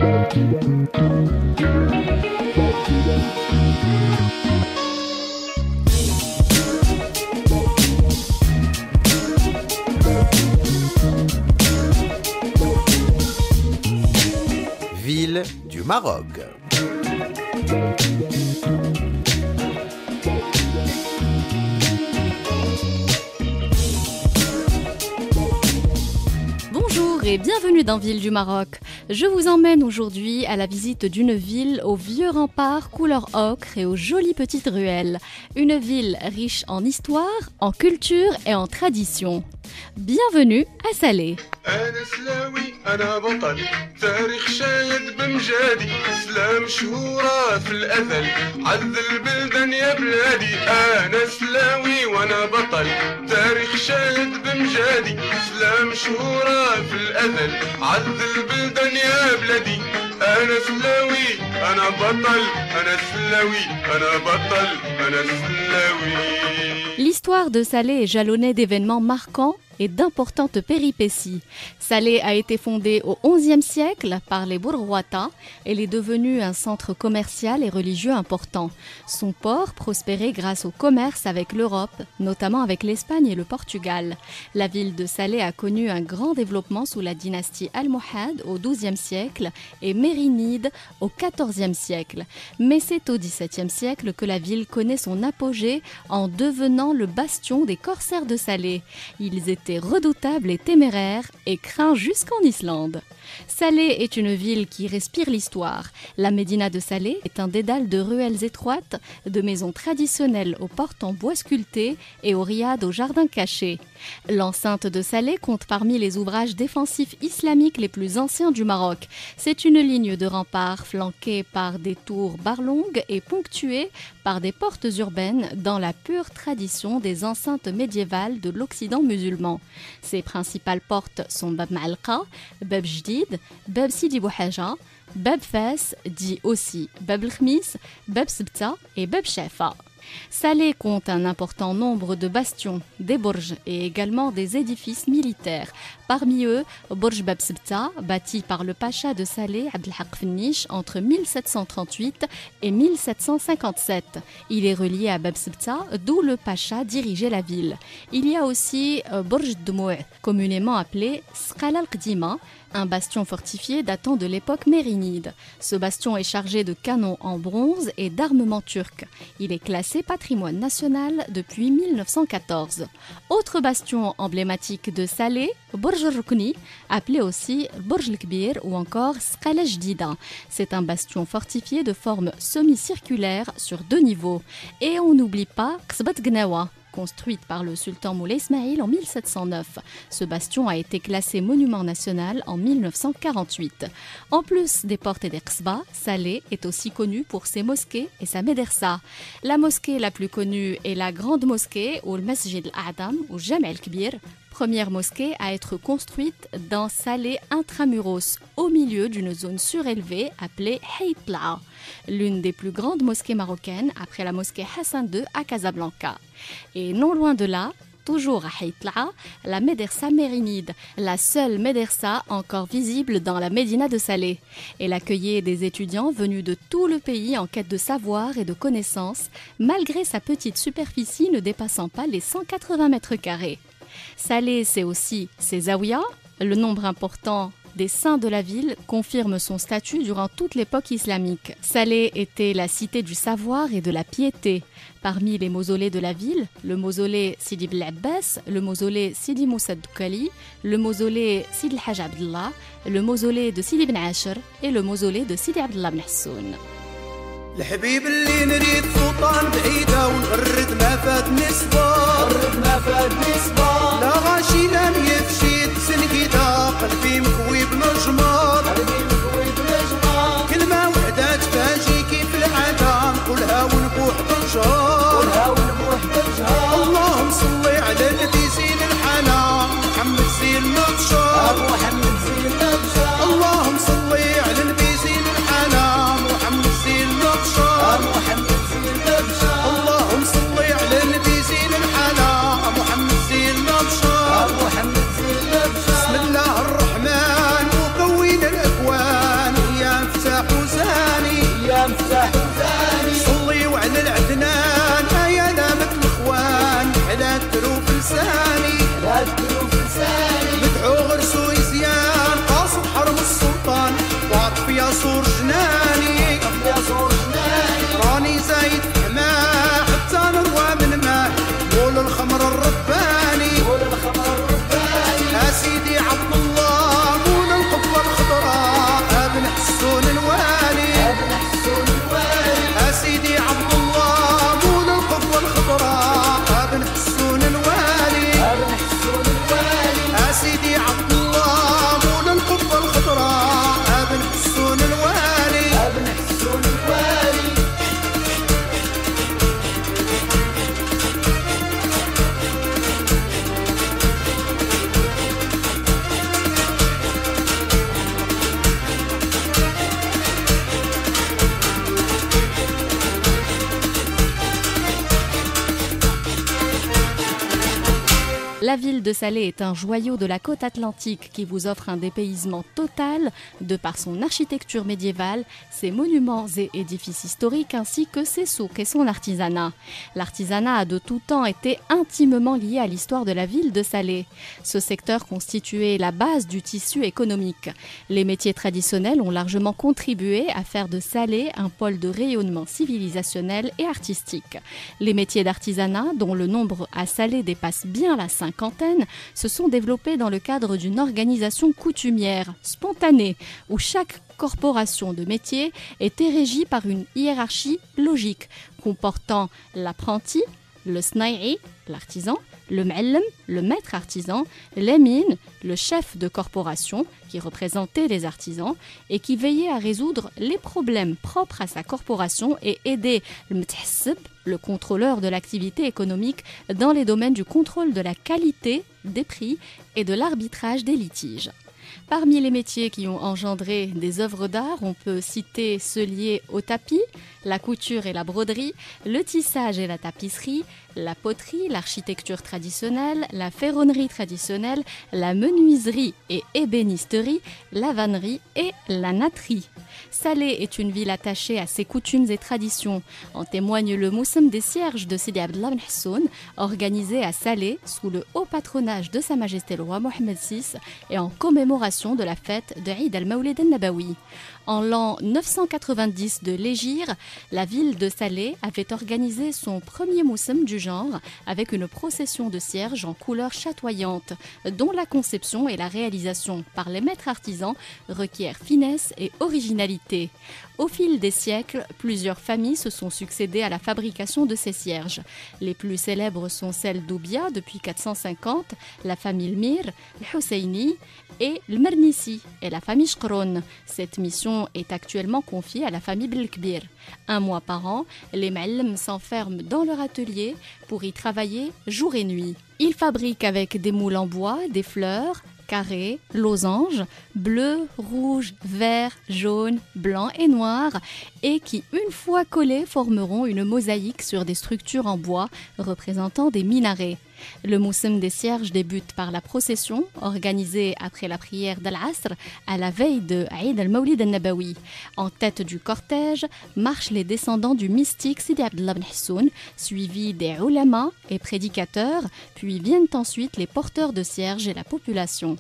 Ville du Maroc. Bonjour et bienvenue dans Ville du Maroc. Je vous emmène aujourd'hui à la visite d'une ville aux vieux remparts couleur ocre et aux jolies petites ruelles. Une ville riche en histoire, en culture et en tradition. Bienvenue à Salé. أنا سلاوي أنا بطل تاريخ شايد بمجادي سلام شهورة في الأثل عذ البلدان يا بلادي أنا سلاوي وأنا بطل تاريخ شايد بمجادي سلام شهورة في الأثل عذ البلدان يا بلادي أنا سلاوي أنا بطل أنا سلاوي أنا بطل أنا سلاوي. L'histoire de Salé est jalonnée d'événements marquants et d'importantes péripéties. Salé a été fondée au XIe siècle par les Bourguata. Elle est devenue un centre commercial et religieux important. Son port prospérait grâce au commerce avec l'Europe, notamment avec l'Espagne et le Portugal. La ville de Salé a connu un grand développement sous la dynastie Almohade au XIIe siècle et Mérinide au XIVe siècle. Mais c'est au XVIIe siècle que la ville connaît son apogée en devenant le bastion des corsaires de Salé. Ils étaient redoutables et téméraires et craints jusqu'en Islande. Salé est une ville qui respire l'histoire. La Médina de Salé est un dédale de ruelles étroites, de maisons traditionnelles aux portes en bois sculptés et aux riads aux jardins cachés. L'enceinte de Salé compte parmi les ouvrages défensifs islamiques les plus anciens du Maroc. C'est une ligne de remparts flanquée par des tours barlongues et ponctuée par des portes urbaines dans la pure tradition des enceintes médiévales de l'Occident musulman. Ses principales portes sont Bab Ma'alqa, Bab Jdid, Bab Sidi Bouhaja, Bab Fès, dit aussi Bab el-Khmis, Bab Sebta et Bab Shafa. Salé compte un important nombre de bastions, des bourges et également des édifices militaires. Parmi eux, Bourj Bab Sebta, bâti par le pacha de Salé, Abdelhaq Fenniche, entre 1738 et 1757. Il est relié à Bab Sebta, d'où le pacha dirigeait la ville. Il y a aussi Bourj Dmouh, communément appelé Sqala al-Qdima, un bastion fortifié datant de l'époque mérinide. Ce bastion est chargé de canons en bronze et d'armement turc. Il est classé patrimoine national depuis 1914. Autre bastion emblématique de Salé, Bourj al-Rukni, appelé aussi Bourj al-Kbir ou encore Sqala Jdida. C'est un bastion fortifié de forme semi-circulaire sur 2 niveaux. Et on n'oublie pas Qsbat Gnawa, construite par le sultan Moulay Ismail en 1709. Ce bastion a été classé monument national en 1948. En plus des portes et des qsbas, Salé est aussi connu pour ses mosquées et sa médersa. La mosquée la plus connue est la grande mosquée ou le Masjid al-A'dam ou Jam' al-Kbir, première mosquée à être construite dans Salé intramuros, au milieu d'une zone surélevée appelée Haytla, l'une des plus grandes mosquées marocaines après la mosquée Hassan II à Casablanca. Et non loin de là, toujours à Haytla, la médersa mérinide, la seule médersa encore visible dans la Médina de Salé. Elle accueillait des étudiants venus de tout le pays en quête de savoir et de connaissances, malgré sa petite superficie ne dépassant pas les 180 mètres carrés. Salé, c'est aussi ses zaouïas. Le nombre important des saints de la ville confirme son statut durant toute l'époque islamique. Salé était la cité du savoir et de la piété. Parmi les mausolées de la ville, le mausolée Sidi Bel Abbas, le mausolée Sidi Moussa Doukali, le mausolée Sidi El Haj Abdallah, le mausolée de Sidi Ben Asher et le mausolée de Sidi Abdallah Ben Hassoun. الحبيب اللي نريد سلطان بعيدة ونغرد ما فاتني صبار لا غاشي لا ميفشيد سنكيدا قلبي مكوي بنجمار كلمة وحدة تفاجي كيف العادة نقولها ونبوح بالجهار اللهم صلي على الذي زين الحلا محمد زين النبشار اللهم صلي على النبي زين الحلا محمد زين النبشار اللهم صلي على النبي زين الحلا محمد زين النبشار بسم الله الرحمن وقوينا يا صور جناني راني زايد حماه حتى نروى من ماه مول الخمر الرباني سيدي عبد الله مول القبة الخضراء ابن حسون الوالي سيدي عبد الله مول القبة الخضراء ابن حسون الوالي سيدي عبد الله مول القبة الخضراء ابن حسون الوالي La ville de Salé est un joyau de la côte atlantique qui vous offre un dépaysement total de par son architecture médiévale, ses monuments et édifices historiques ainsi que ses souks et son artisanat. L'artisanat a de tout temps été intimement lié à l'histoire de la ville de Salé. Ce secteur constituait la base du tissu économique. Les métiers traditionnels ont largement contribué à faire de Salé un pôle de rayonnement civilisationnel et artistique. Les métiers d'artisanat, dont le nombre à Salé dépasse bien la cinquantaine, se sont développés dans le cadre d'une organisation coutumière, spontanée, où chaque corporation de métier était régie par une hiérarchie logique, comportant l'apprenti, le snaïi, l'artisan, le ma'allem, le maître artisan, l'amine, le chef de corporation qui représentait les artisans et qui veillait à résoudre les problèmes propres à sa corporation et aider le mtahassib, le contrôleur de l'activité économique, dans les domaines du contrôle de la qualité, des prix et de l'arbitrage des litiges. Parmi les métiers qui ont engendré des œuvres d'art, on peut citer ceux liés au tapis, la couture et la broderie, le tissage et la tapisserie, la poterie, l'architecture traditionnelle, la ferronnerie traditionnelle, la menuiserie et ébénisterie, la vannerie et la natterie. Salé est une ville attachée à ses coutumes et traditions. En témoigne le Moussem des Cierges de Sidi Abdallah Ben Hassoun, organisé à Salé sous le haut patronage de Sa Majesté le roi Mohammed VI et en commémoration de la fête de Eid al-Mawlid al-Nabawi. En l'an 990 de l'Hégire, la ville de Salé avait organisé son premier moussem du genre avec une procession de cierges en couleurs chatoyantes, dont la conception et la réalisation par les maîtres artisans requièrent finesse et originalité. Au fil des siècles, plusieurs familles se sont succédées à la fabrication de ces cierges. Les plus célèbres sont celles d'Oubia depuis 450, la famille Mir, le Husseini et le Mernissi et la famille Shkroun. Cette mission est actuellement confiée à la famille Belkbir. Un mois par an, les ma'allem s'enferment dans leur atelier pour y travailler jour et nuit. Ils fabriquent avec des moules en bois, des fleurs, carrés, losanges, bleus, rouges, verts, jaunes, blancs et noirs, et qui, une fois collés, formeront une mosaïque sur des structures en bois représentant des minarets. Le moussem des cierges débute par la procession, organisée après la prière d'Al-Asr, à la veille de Eid al-Mawlid al-Nabawi. En tête du cortège marchent les descendants du mystique Sidi Abdallah Ben Hassoun, suivis des ulama et prédicateurs, puis viennent ensuite les porteurs de cierges et la population.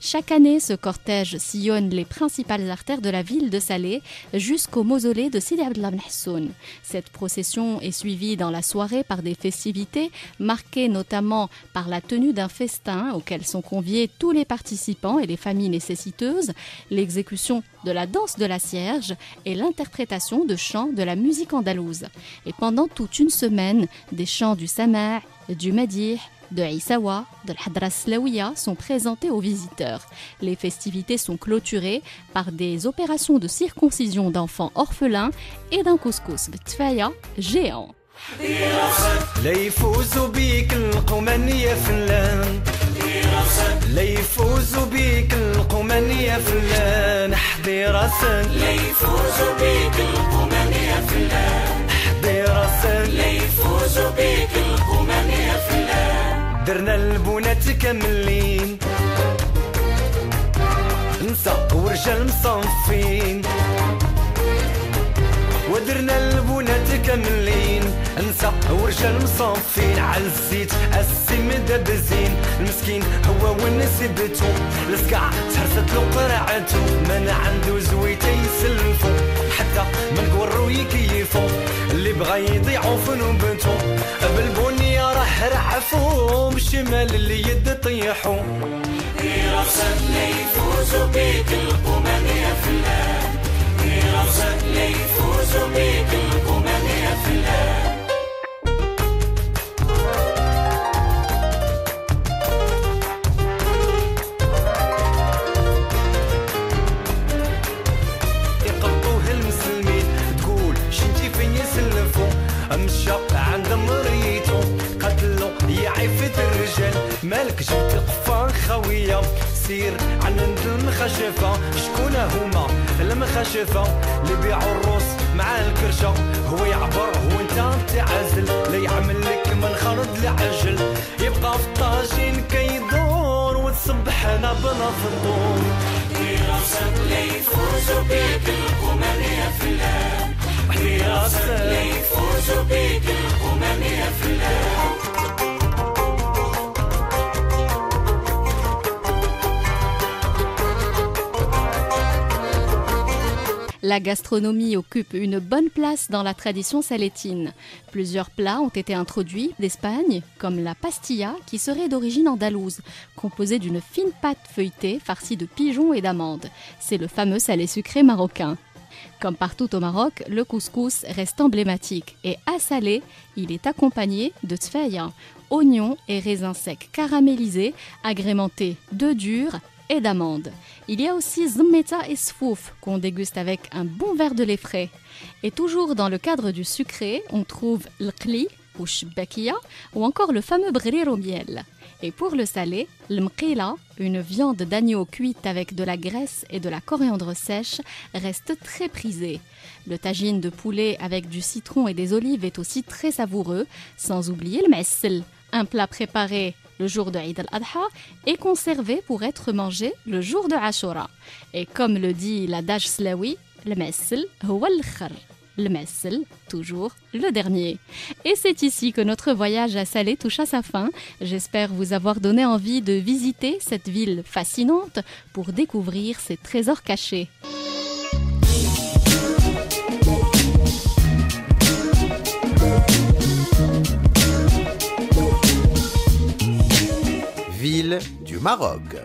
Chaque année, ce cortège sillonne les principales artères de la ville de Salé jusqu'au mausolée de Sidi Abdallah Ben Hassoun. Cette procession est suivie dans la soirée par des festivités marquées notamment par la tenue d'un festin auquel sont conviés tous les participants et les familles nécessiteuses, l'exécution de la danse de la cierge et l'interprétation de chants de la musique andalouse. Et pendant toute une semaine, des chants du Sama', du Madih, de Issawa, de l'Hadra Slawiya sont présentés aux visiteurs. Les festivités sont clôturées par des opérations de circoncision d'enfants orphelins et d'un couscous btfaya géant. لا يفوزوا بيك القومان يا فلان لا يفوزوا بيك القومان يا فلان حدي راسك لا يفوزوا بيك القومان يا فلان حدي راسك لا يفوزوا بيك القومان يا فلان درنا البنات كاملين نساء ورجال مصنفين ودرنا البنات كاملين نساء ورجال مصنفين على الزيت السم دابزين المسكين هو ونسبتو السكع تهرست له قرعتو من عنده زويته الجمال اللي يد طيحو راسك ليفوزوا بيك القمم يا فلان راسك ليفوزوا بيك القمم يا فلان مشى عند مريتو قتلو يعفت الرجال مالك جبت قفان خوية سير عند المخشفة شكون هما المخشفة اللي بيعوا الروس مع الكرشة هو يعبر وانت تعزل لا يعمل لك من خرد لعجل يبقى في الطاجين كيدور وتصبحنا بنا في الدور راسك ليفوزوا بيك القمم يا فلان راسك ليفوزوا بيك القمم يا فلان La gastronomie occupe une bonne place dans la tradition salétine. Plusieurs plats ont été introduits d'Espagne, comme la pastilla, qui serait d'origine andalouse, composée d'une fine pâte feuilletée farcie de pigeons et d'amandes. C'est le fameux salé sucré marocain. Comme partout au Maroc, le couscous reste emblématique et à Salé, il est accompagné de tfaya, oignons et raisins secs caramélisés, agrémentés d'œufs durs et d'amandes. Il y a aussi zmeta et sfouf qu'on déguste avec un bon verre de lait frais. Et toujours dans le cadre du sucré, on trouve l'qli ou shbakia ou encore le fameux brir au miel. Et pour le salé, l'mqila, une viande d'agneau cuite avec de la graisse et de la coriandre sèche, reste très prisée. Le tagine de poulet avec du citron et des olives est aussi très savoureux, sans oublier le messel, un plat préparé le jour de Eid al-Adha est conservé pour être mangé le jour de Ashura. Et comme le dit l'adage slawi, le messel huwa al-khar. Le messel, toujours le dernier. Et c'est ici que notre voyage à Salé touche à sa fin. J'espère vous avoir donné envie de visiter cette ville fascinante pour découvrir ses trésors cachés. Ville du Maroc.